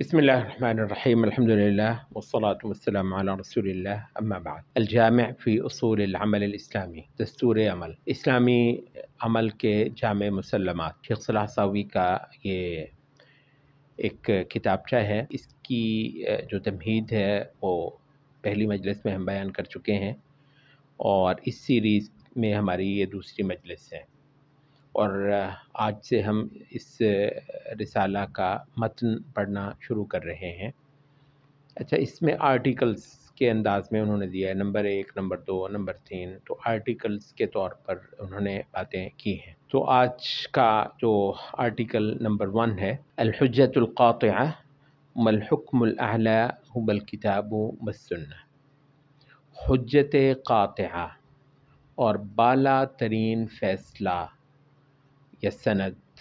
بسم الله الرحمن الرحيم. الحمد لله والصلاة والسلام على رسول الله. أما بعد، الجامع في أصول العمل الإسلامي، دستور عمل اسلامی عمل کے جامع مسلمات، شیخ صلاح صاوی کا یہ ایک کتابچہ ہے. اس کی جو تمہید ہے وہ پہلی مجلس میں ہم بیان کر چکے ہیں، اور اس سیریز میں ہماری یہ دوسری مجلس ہے، اور آج سے ہم اس رسالہ کا متن پڑھنا شروع کر رہے ہیں. اچھا، اس میں آرٹیکلز کے انداز میں انہوں نے دیا ہے، نمبر 1، نمبر 2، نمبر 3، تو آرٹیکلز کے طور پر انہوں نے باتیں کی ہیں. تو آج کا جو آرٹیکل نمبر 1 ہے، الحجۃ القاطعہ ما الحکم الاعلی هو الکتاب والسنہ. حجت قاطعہ اور بالا ترین فیصلہ یا سند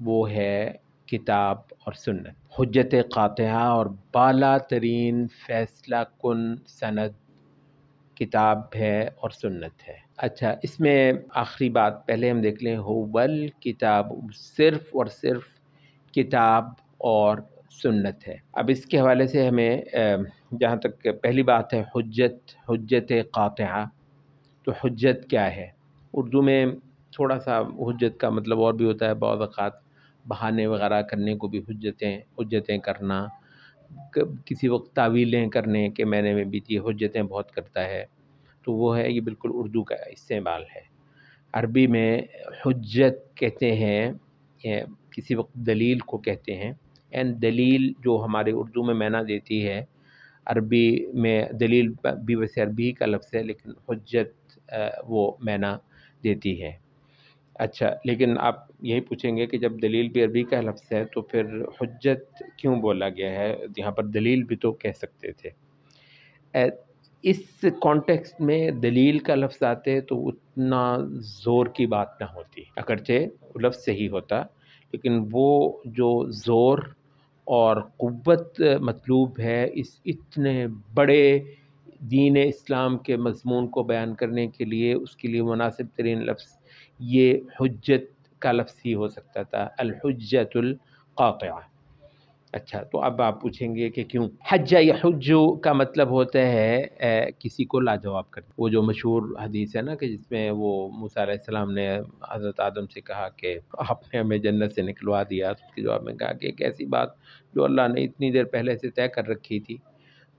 وہ ہے کتاب اور سنت. حجت قاطعہ اور بالا ترین فیصلہ کن سند کتاب ہے اور سنت ہے. اچھا، اس میں آخری بات پہلے ہم دیکھ لیں، ہوبل کتاب، صرف اور صرف کتاب اور سنت ہے. اب اس کے حوالے سے ہمیں جہاں تک پہلی بات ہے حجت قاطعہ، تو حجت کیا ہے؟ اردو میں تھوڑا سا حجت کا مطلب اور بھی ہوتا ہے، بعض اوقات بہانے وغیرہ کرنے کو بھی حجتیں کرنا، کسی وقت تعویلیں کرنے کے معنی میں بھی یہ حجتیں بہت کرتا ہے. تو وہ ہے، یہ بالکل اردو کا استعمال ہے. عربی میں حجت کہتے ہیں، کسی وقت دلیل کو کہتے ہیں. دلیل جو ہمارے اردو میں معنی دیتی ہے، عربی میں دلیل بھی ویسے عربی کا لفظ ہے، لیکن حجت وہ معنی دیتی ہے. اچھا، لیکن آپ یہی پوچھیں گے کہ جب دلیل بھی عربی کا لفظ ہے تو پھر حجت کیوں بولا گیا ہے؟ یہاں پر دلیل بھی تو کہہ سکتے تھے. اس کانٹیکسٹ میں دلیل کا لفظ آتے تو اتنا زور کی بات نہ ہوتی، اگرچہ لفظ صحیح ہوتا، لیکن وہ جو زور اور قوت مطلوب ہے اس اتنے بڑے دین اسلام کے مضمون کو بیان کرنے کے لیے، اس کے لیے مناسب ترین لفظ یہ حجت کا لفظ ہی ہو سکتا تھا، الحجت القاطعہ. اچھا، تو اب آپ پوچھیں گے کہ کیوں؟ حجہ یحج کا مطلب ہوتا ہے کسی کو لاجواب کرنا. وہ جو مشہور حدیث ہے نا، کہ جس میں وہ موسیٰ علیہ السلام نے حضرت آدم سے کہا کہ آپ نے ہمیں جنت سے نکلوا دیا، تو اس کے جواب میں کہا کہ ایک ایسی بات جو اللہ نے اتنی دیر پہلے سے طے کر رکھی تھی،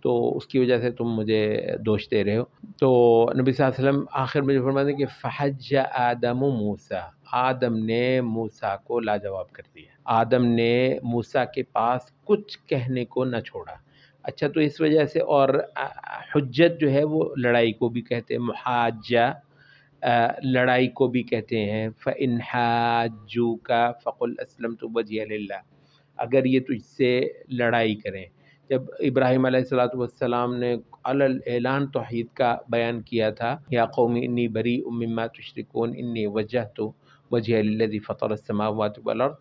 تو اس کی وجہ سے تم مجھے دوش دے رہے ہو. تو نبی صلی اللہ علیہ وسلم آخر میں جو فرماتے ہیں کہ فحج آدم موسیٰ، آدم نے موسیٰ کو لاجواب کر دیا، آدم نے موسیٰ کے پاس کچھ کہنے کو نہ چھوڑا. اچھا، تو اس وجہ سے، اور حجت جو ہے وہ لڑائی کو بھی کہتے ہیں، محاجہ لڑائی کو بھی کہتے ہیں. فَإِنْ حَاجُّوكَ فَقُلْ أَسْلَمْتُ وَجْهِيَ لِلَّهِ. اگر یہ تجھ سے لڑائی کریں، جب ابراہیم علیہ السلام نے علل اعلان توحید کا بیان کیا تھا، یا قوم انی بریء مما تشرکون انی وجہت وجہی للذی فطر السماوات والارض.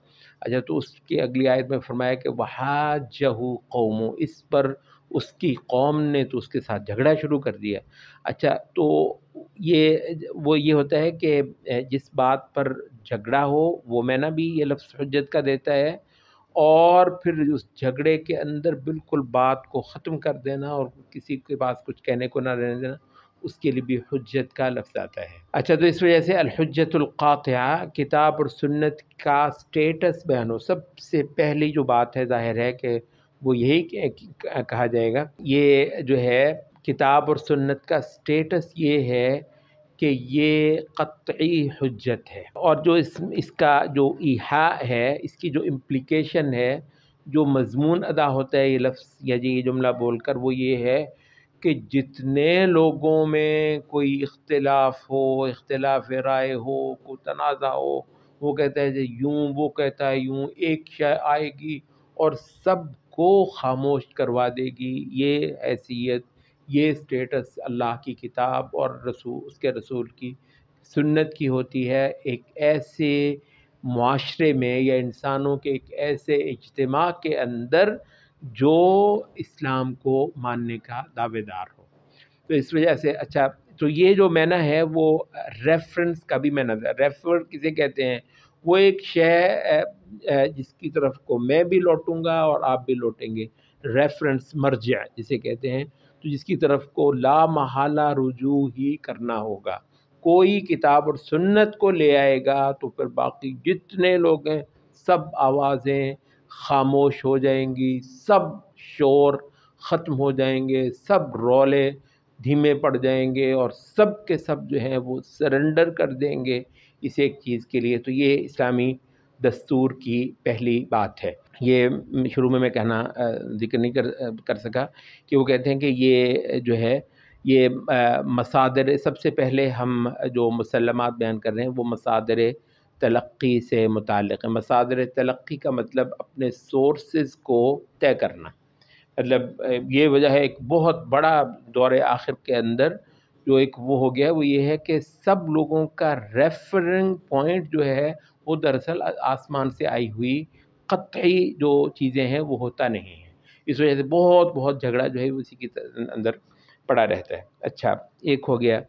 اچھا، تو اس کی اگلی آیت میں فرمایا کہ وحاجہ قوم، اس پر اس کی قوم نے تو اس کے ساتھ جھگڑا شروع کر دیا. اچھا، تو یہ ہوتا ہے کہ جس بات پر جھگڑا ہو وہ معنی بھی یہ لفظ حجت کا دیتا ہے، اور پھر اس جھگڑے کے اندر بالکل بات کو ختم کر دینا اور کسی کے پاس کچھ کہنے کو نہ رہنے دینا، اس کے لیے بھی حجت کا لفظ آتا ہے. اچھا، تو اس وجہ سے الحجت القاطعہ، کتاب اور سنت کا سٹیٹس بیان ہو. سب سے پہلی جو بات ہے، ظاہر ہے کہ وہ یہی کہا جائے گا، یہ جو ہے کتاب اور سنت کا سٹیٹس یہ ہے کہ یہ قطعی حجت ہے. اور جو اس کا جو ایحاء ہے، اس کی جو امپلیکیشن ہے، جو مضمون ادا ہوتا ہے یہ لفظ یا یہ جملہ بول کر، وہ یہ ہے کہ جتنے لوگوں میں کوئی اختلاف ہو، اختلاف رائے ہو، کوئی تنازع ہو، وہ کہتا ہے یوں، وہ کہتا ہے یوں، ایک شے آئے گی اور سب کو خاموش کروا دے گی. یہ حیثیت، یہ سٹیٹس اللہ کی کتاب اور اس کے رسول کی سنت کی ہوتی ہے. ایک ایسے معاشرے میں یا انسانوں کے ایک ایسے اجتماع کے اندر جو اسلام کو ماننے کا دعوے دار ہو. تو اس وجہ سے، اچھا، تو یہ جو معنی ہے وہ ریفرنس کا بھی معنی ہے. ریفر کسے کہتے ہیں؟ وہ ایک شے جس کی طرف کو میں بھی لوٹوں گا اور آپ بھی لوٹیں گے، ریفرنس مرجع جسے کہتے ہیں، تو جس کی طرف کو لا محالہ رجوع ہی کرنا ہوگا۔ کوئی کتاب اور سنت کو لے آئے گا تو پھر باقی جتنے لوگ ہیں سب آوازیں خاموش ہو جائیں گی، سب شور ختم ہو جائیں گے، سب رولے دھیمے پڑ جائیں گے، اور سب کے سب جو ہیں وہ سرنڈر کر دیں گے اس ایک چیز کے لیے۔ تو یہ اسلامی دستور کی پہلی بات ہے۔ یہ شروع میں کہنا ذکر نہیں کر سکا کہ وہ کہتے ہیں کہ یہ جو ہے یہ مصادر، سب سے پہلے ہم جو مسلمات بیان کر رہے ہیں وہ مصادر تلقی سے متعلق ہے۔ مصادر تلقی کا مطلب اپنے سورسز کو طے کرنا، مطلب یہ وجہ ہے ایک بہت بڑا دور آخر کے اندر جو ایک وہ ہو گیا وہ یہ ہے کہ سب لوگوں کا ریفرنگ پوائنٹ جو ہے وہ دراصل آسمان سے آئی ہوئی قطعی جو چیزیں ہیں وہ ہوتا نہیں ہے۔ اس وجہ سے بہت بہت جھگڑا جو ہے اسی کے اندر پڑا رہتا ہے۔ اچھا، ایک ہو گیا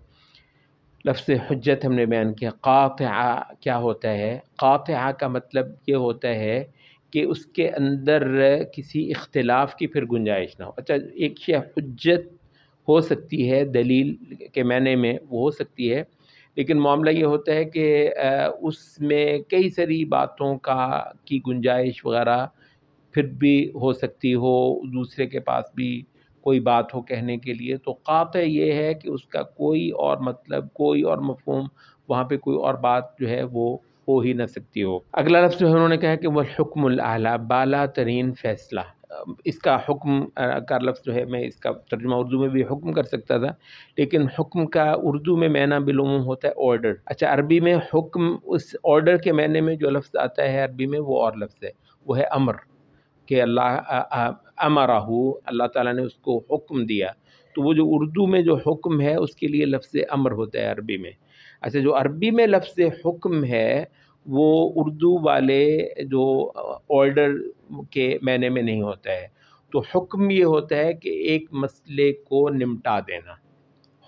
لفظ حجت ہم نے بیان کیا۔ قاطعہ کیا ہوتا ہے؟ قاطعہ کا مطلب یہ ہوتا ہے کہ اس کے اندر کسی اختلاف کی پھر گنجائش نہ ہو۔ اچھا، ایک شے حجت ہو سکتی ہے دلیل کے معنی میں، وہ ہو سکتی ہے، لیکن معاملہ یہ ہوتا ہے کہ اس میں کئی ساری باتوں کی گنجائش وغیرہ پھر بھی ہو سکتی ہو، دوسرے کے پاس بھی کوئی بات ہو کہنے کے لیے، تو قاطع یہ ہے کہ اس کا کوئی اور مطلب، کوئی اور مفہوم، وہاں پہ کوئی اور بات جو ہے وہ ہو ہی نہ سکتی ہو۔ اگلا لفظ جو ہے انہوں نے کہا کہ وہ حکم الاعلیٰ، بالا ترین فیصلہ۔ اس کا حکم کا لفظ جو ہے میں اس کا ترجمہ اردو میں بھی حکم کر سکتا تھا، لیکن حکم کا اردو میں معنی بالعموم ہوتا ہے آرڈر۔ اچھا، عربی میں حکم، اس آرڈر کے معنی میں جو لفظ آتا ہے عربی میں وہ اور لفظ ہے، وہ ہے امر، کہ اللہ امرہ، اللہ تعالیٰ نے اس کو حکم دیا۔ تو وہ جو اردو میں جو حکم ہے اس کے لیے لفظ امر ہوتا ہے عربی میں۔ اچھا، جو عربی میں لفظ حکم ہے وہ اردو والے جو آرڈر کے معنی میں نہیں ہوتا ہے۔ تو حکم یہ ہوتا ہے کہ ایک مسئلے کو نمٹا دینا۔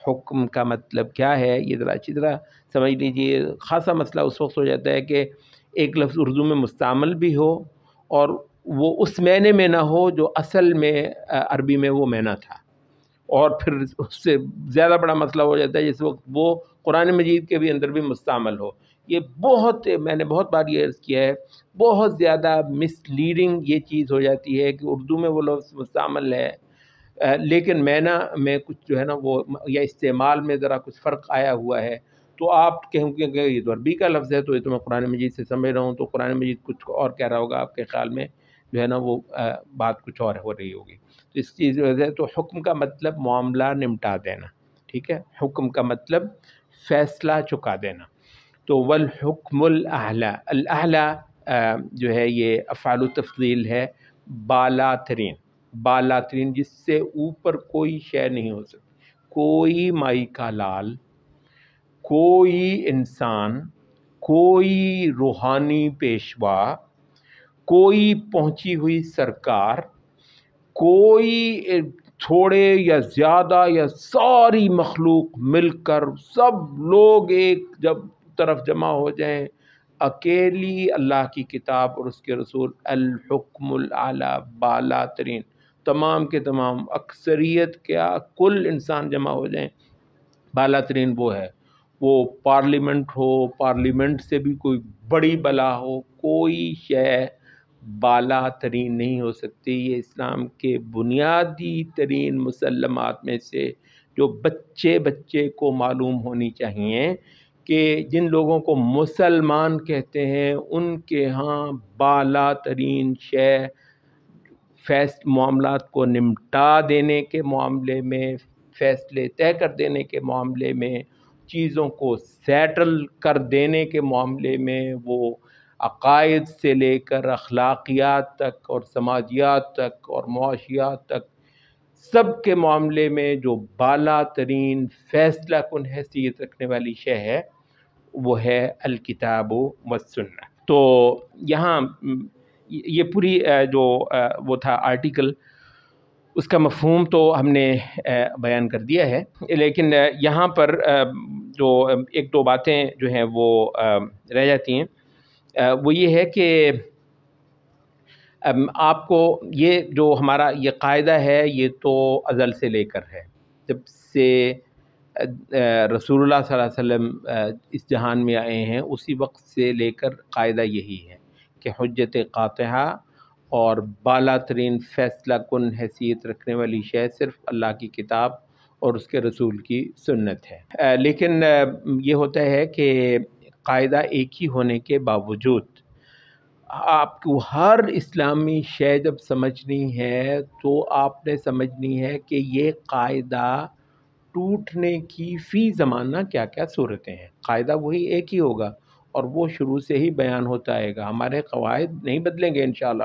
حکم کا مطلب کیا ہے یہ ذرا اچھی طرح سمجھ لیجئے۔ خاصا مسئلہ اس وقت ہو جاتا ہے کہ ایک لفظ اردو میں مستعمل بھی ہو اور وہ اس معنی میں نہ ہو جو اصل میں عربی میں وہ معنی تھا، اور پھر اس سے زیادہ بڑا مسئلہ ہو جاتا ہے جس وقت وہ قرآن مجید کے بھی اندر بھی مستعمل ہو۔ یہ بہت، میں نے بہت بار یہ عرض کیا ہے، بہت زیادہ مس لیڈنگ یہ چیز ہو جاتی ہے کہ اردو میں وہ لفظ مستعمل ہے لیکن معنی میں کچھ جو ہے نا وہ، یا استعمال میں ذرا کچھ فرق آیا ہوا ہے، تو آپ کہیں گے کہ یہ تو عربی کا لفظ ہے، تو یہ تو میں قرآن مجید سے سمجھ رہا ہوں، تو قرآن مجید کچھ اور کہہ رہا ہوگا، آپ کے خیال میں جو ہے نا وہ بات کچھ اور ہو رہی ہوگی۔ تو اس چیز کی وجہ سے تو حکم کا مطلب معاملہ نمٹا دینا، ٹھیک ہے؟ حکم کا مطلب فیصلہ چکا دینا۔ تو والحکم الاعلیٰ، الاعلیٰ جو ہے یہ افعال تفضیل ہے، بالا ترین، بالا ترین، جس سے اوپر کوئی شے نہیں ہو سکتی، کوئی مائی کا لال، کوئی انسان، کوئی روحانی پیشوا، کوئی پہنچی ہوئی سرکار، کوئی تھوڑے یا زیادہ یا ساری مخلوق مل کر سب لوگ ایک جب طرف جمع ہو جائیں، اکیلی اللہ کی کتاب اور اس کے رسول، الحکم الاعلیٰ، بالا ترین، تمام کے تمام، اکثریت کیا کل انسان جمع ہو جائیں، بالا ترین وہ ہے۔ وہ پارلیمنٹ ہو، پارلیمنٹ سے بھی کوئی بڑی بلا ہو، کوئی شے بالا ترین نہیں ہو سکتی۔ یہ اسلام کے بنیادی ترین مسلمات میں سے جو بچے کو معلوم ہونی چاہیے، کہ جن لوگوں کو مسلمان کہتے ہیں ان کے ہاں بالا ترین شے معاملات کو نمٹا دینے کے معاملے میں، فیصلے طے کر دینے کے معاملے میں، چیزوں کو سیٹل کر دینے کے معاملے میں، وہ عقائد سے لے کر اخلاقیات تک اور سماجیات تک اور معاشیات تک، سب کے معاملے میں جو بالا ترین فیصلہ کن حیثیت رکھنے والی شے ہے وہ ہے الکتاب والسنہ۔ تو یہاں یہ پوری جو وہ تھا آرٹیکل، اس کا مفہوم تو ہم نے بیان کر دیا ہے، لیکن یہاں پر جو ایک دو باتیں جو ہیں وہ رہ جاتی ہیں۔ وہ یہ ہے کہ آپ کو یہ جو ہمارا یہ قاعدہ ہے یہ تو ازل سے لے کر ہے، جب سے رسول اللہ صلی اللہ علیہ وسلم اس جہان میں آئے ہیں اسی وقت سے لے کر قاعدہ یہی ہے کہ حجت قاطعہ اور بالا ترین فیصلہ کن حیثیت رکھنے والی شے صرف اللہ کی کتاب اور اس کے رسول کی سنت ہے۔ لیکن یہ ہوتا ہے کہ قاعدہ ایک ہی ہونے کے باوجود آپ کو ہر اسلامی شے جب سمجھنی ہے تو آپ نے سمجھنی ہے کہ یہ قاعدہ ٹوٹنے کی فی زمانہ کیا کیا صورتیں ہیں۔ قاعدہ وہی ایک ہی ہوگا اور وہ شروع سے ہی بیان ہوتا آئے گا، ہمارے قواعد نہیں بدلیں گے انشاءاللہ،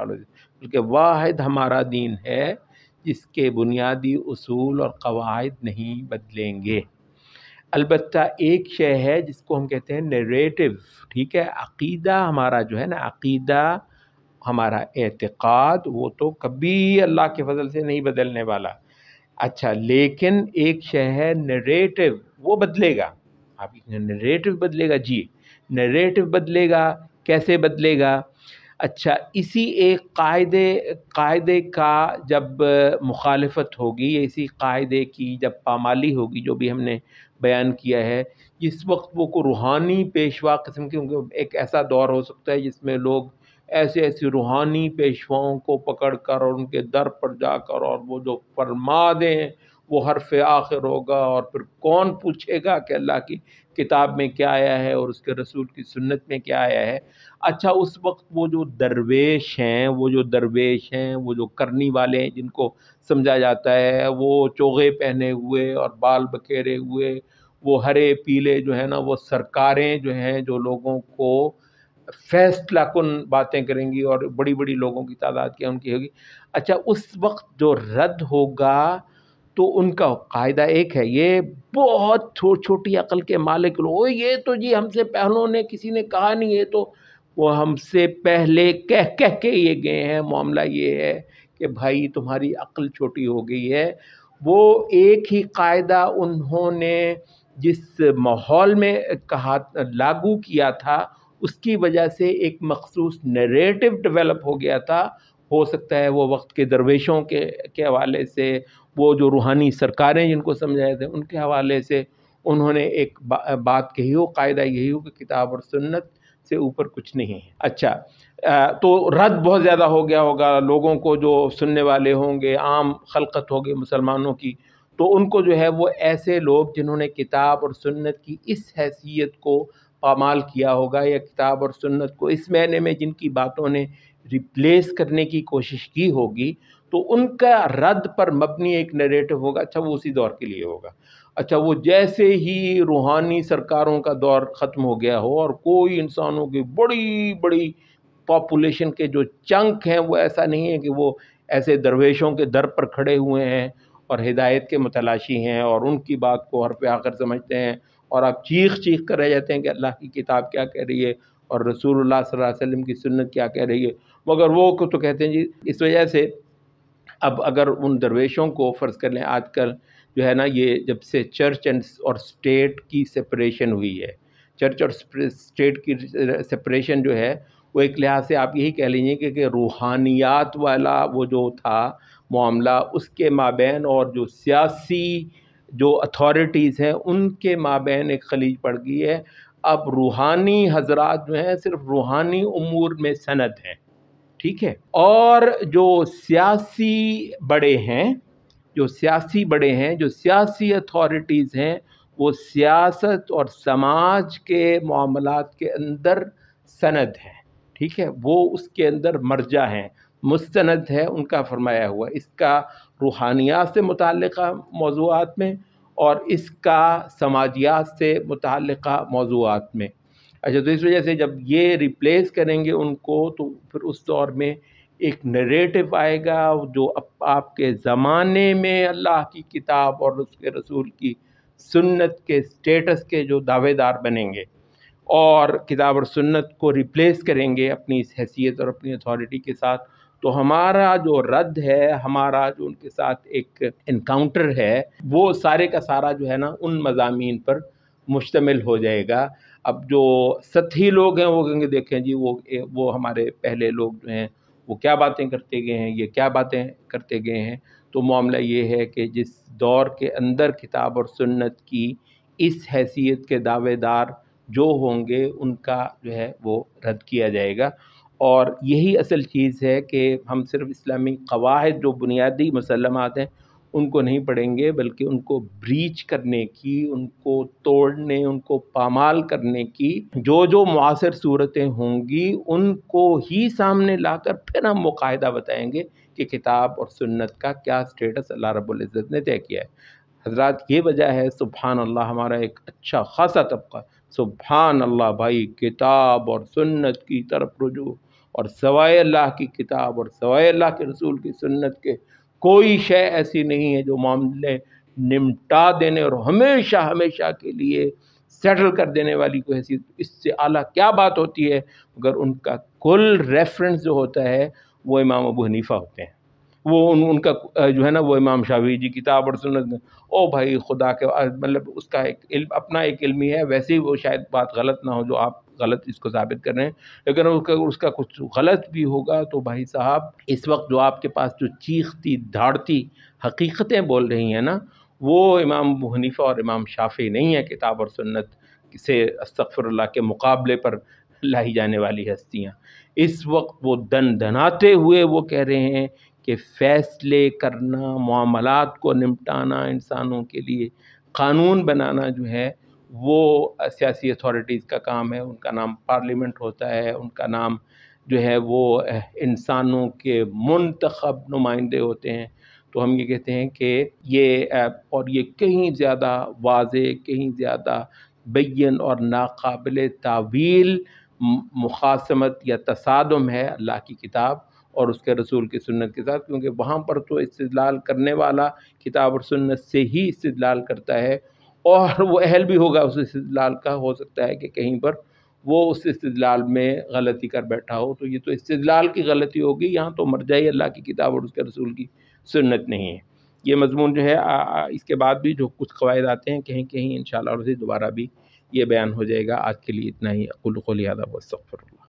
بلکہ واحد ہمارا دین ہے جس کے بنیادی اصول اور قواعد نہیں بدلیں گے۔ البتہ ایک شے ہے جس کو ہم کہتے ہیں نیریٹو، ٹھیک ہے، عقیدہ ہمارا جو ہے نا، عقیدہ ہمارا اعتقاد وہ تو کبھی اللہ کے فضل سے نہیں بدلنے والا۔ اچھا، لیکن ایک شے ہے نیریٹو، وہ بدلے گا۔ آپ نیریٹو بدلے گا، جی نیریٹو بدلے گا، کیسے بدلے گا؟ اچھا، اسی ایک قاعدے کا جب مخالفت ہوگی، اسی قاعدے کی جب پامالی ہوگی جو بھی ہم نے بیان کیا ہے، اس وقت وہ کو روحانی پیشوا قسم کے ایک ایسا دور ہو سکتا ہے جس میں لوگ ایسے روحانی پیشواؤں کو پکڑ کر اور ان کے در پر جا کر اور وہ جو فرما دیں وہ حرف آخر ہوگا، اور پھر کون پوچھے گا کہ اللہ کی کتاب میں کیا آیا ہے اور اس کے رسول کی سنت میں کیا آیا ہے۔ اچھا، اس وقت وہ جو درویش ہیں، وہ جو کرنی والے ہیں، جن کو سمجھا جاتا ہے وہ چوغے پہنے ہوئے اور بال بکھیرے ہوئے، وہ ہرے پیلے جو ہے نا، وہ سرکاریں جو ہیں جو لوگوں کو فیصلہ کن باتیں کریں گی اور بڑی بڑی لوگوں کی تعداد کیا ان کی ہوگی۔ اچھا، اس وقت جو رد ہوگا تو ان کا قاعدہ ایک ہے، یہ بہت چھوٹی عقل کے مالک لوگ، یہ تو جی ہم سے پہلوں نے کسی نے کہا نہیں، یہ تو وہ ہم سے پہلے کہہ کے یہ گئے ہیں۔ معاملہ یہ ہے کہ بھائی تمہاری عقل چھوٹی ہو گئی ہے۔ وہ ایک ہی قاعدہ انہوں نے جس ماحول میں کہا لاگو کیا تھا، اس کی وجہ سے ایک مخصوص نیریٹو ڈیولپ ہو گیا تھا۔ ہو سکتا ہے وہ وقت کے درویشوں کے حوالے سے، وہ جو روحانی سرکاریں جن کو سمجھائے تھے ان کے حوالے سے انہوں نے ایک بات کہی ہو، قاعدہ یہی ہو کہ کتاب اور سنت سے اوپر کچھ نہیں ہے۔ اچھا، تو رد بہت زیادہ ہو گیا ہوگا لوگوں کو، جو سننے والے ہوں گے، عام خلقت ہوگی مسلمانوں کی، تو ان کو جو ہے وہ ایسے لوگ جنہوں نے کتاب اور سنت کی اس حیثیت کو پامال کیا ہوگا، یا کتاب اور سنت کو اس معنی میں جن کی باتوں نے ریپلیس کرنے کی کوشش کی ہوگی، تو ان کا رد پر مبنی ایک نیریٹو ہوگا۔ اچھا، وہ اسی دور کے لیے ہوگا۔ اچھا، وہ جیسے ہی روحانی سرکاروں کا دور ختم ہو گیا ہو اور کوئی انسانوں کی بڑی بڑی پاپولیشن کے جو چنک ہیں وہ ایسا نہیں ہے کہ وہ ایسے درویشوں کے در پر کھڑے ہوئے ہیں اور ہدایت کے متلاشی ہیں اور ان کی بات کو حرف آخر سمجھتے ہیں، اور آپ چیخ کر رہ جاتے ہیں کہ اللہ کی کتاب کیا کہہ رہی ہے اور رسول اللہ صلی اللہ علیہ وسلم کی سنت کیا کہہ رہی ہے، مگر وہ تو کہتے ہیں جی اس وجہ سے۔ اب اگر ان درویشوں کو فرض کر لیں، آج کل جو ہے نا، یہ جب سے چرچ اور اسٹیٹ کی سپریشن ہوئی ہے، چرچ اور اسٹیٹ کی سپریشن جو ہے وہ ایک لحاظ سے آپ یہی کہہ لیجیے کہ روحانیات والا وہ جو تھا معاملہ، اس کے مابین اور جو سیاسی جو اتھارٹیز ہیں ان کے مابین ایک خلیج پڑ گئی ہے۔ اب روحانی حضرات جو ہیں صرف روحانی امور میں سند ہیں، ٹھیک ہے، اور جو سیاسی بڑے ہیں، جو سیاسی اتھارٹیز ہیں، وہ سیاست اور سماج کے معاملات کے اندر سند ہیں، ٹھیک ہے، وہ اس کے اندر مرجع ہیں، مستند ہے ان کا فرمایا ہوا، اس کا روحانیات سے متعلقہ موضوعات میں اور اس کا سماجیات سے متعلقہ موضوعات میں۔ اچھا، تو اس وجہ سے جب یہ ریپلیس کریں گے ان کو، تو پھر اس دور میں ایک نیریٹو آئے گا جو آپ کے زمانے میں اللہ کی کتاب اور اس کے رسول کی سنت کے سٹیٹس کے جو دعوے دار بنیں گے اور کتاب اور سنت کو ریپلیس کریں گے اپنی اس حیثیت اور اپنی اتھارٹی کے ساتھ، تو ہمارا جو رد ہے، ہمارا جو ان کے ساتھ ایک انکاؤنٹر ہے، وہ سارے کا سارا جو ہے نا ان مضامین پر مشتمل ہو جائے گا۔ اب جو سطحی لوگ ہیں وہ کہیں گے دیکھیں جی وہ ہمارے پہلے لوگ جو ہیں وہ کیا باتیں کرتے گئے ہیں، یہ کیا باتیں کرتے گئے ہیں۔ تو معاملہ یہ ہے کہ جس دور کے اندر کتاب اور سنت کی اس حیثیت کے دعوے دار جو ہوں گے ان کا جو ہے وہ رد کیا جائے گا، اور یہی اصل چیز ہے کہ ہم صرف اسلامی قواعد جو بنیادی مسلمات ہیں ان کو نہیں پڑھیں گے، بلکہ ان کو بریچ کرنے کی، ان کو توڑنے، ان کو پامال کرنے کی جو جو معاصر صورتیں ہوں گی ان کو ہی سامنے لا کر پھر ہم مقاعدہ بتائیں گے کہ کتاب اور سنت کا کیا سٹیٹس اللہ رب العزت نے طے کیا ہے۔ حضرات یہ وجہ ہے، سبحان اللہ، ہمارا ایک اچھا خاصا طبقہ سبحان اللہ بھائی کتاب اور سنت کی طرف رجوع، اور سوائے اللہ کی کتاب اور سوائے اللہ کے رسول کی سنت کے کوئی شے ایسی نہیں ہے جو معاملے نمٹا دینے اور ہمیشہ ہمیشہ کے لیے سیٹل کر دینے والی کوئی حیثیت، اس سے اعلیٰ کیا بات ہوتی ہے اگر ان کا کل ریفرنس جو ہوتا ہے وہ امام ابو حنیفہ ہوتے ہیں، وہ ان کا جو ہے نا وہ امام شافعی جی کتاب اور سنت میں، او بھائی خدا کے مطلب اس کا ایک علم اپنا ایک علمی ہے، ویسے ہی وہ شاید بات غلط نہ ہو جو آپ غلط اس کو ثابت کر رہے ہیں، لیکن اس کا کچھ غلط بھی ہوگا تو بھائی صاحب اس وقت جو آپ کے پاس جو چیختی دھاڑتی حقیقتیں بول رہی ہیں نا وہ امام ابو حنیفہ اور امام شافعی نہیں ہے کتاب اور سنت سے استغفر اللہ کے مقابلے پر لائی جانے والی ہستیاں۔ اس وقت وہ دن دھناتے ہوئے وہ کہہ رہے ہیں کہ فیصلے کرنا، معاملات کو نمٹانا، انسانوں کے لیے قانون بنانا جو ہے وہ سیاسی اتھارٹیز کا کام ہے، ان کا نام پارلیمنٹ ہوتا ہے، ان کا نام جو ہے وہ انسانوں کے منتخب نمائندے ہوتے ہیں۔ تو ہم یہ کہتے ہیں کہ یہ کہیں زیادہ واضح، کہیں زیادہ بین اور ناقابل تعویل مخاصمت یا تصادم ہے اللہ کی کتاب اور اس کے رسول کی سنت کے ساتھ، کیونکہ وہاں پر تو استدلال کرنے والا کتاب اور سنت سے ہی استدلال کرتا ہے، اور وہ اہل بھی ہوگا اس استدلال کا، ہو سکتا ہے کہ کہیں پر وہ اس استدلال میں غلطی کر بیٹھا ہو، تو یہ تو استدلال کی غلطی ہوگی، یہاں تو مرجعی اللہ کی کتاب اور اس کے رسول کی سنت نہیں ہے۔ یہ مضمون جو ہے اس کے بعد بھی جو کچھ قواعد آتے ہیں کہیں کہیں انشاءاللہ اور دوبارہ بھی یہ بیان ہو جائے گا۔ آج کے لیے اتنا ہی، اقول قولی ھذا واستغفر اللہ۔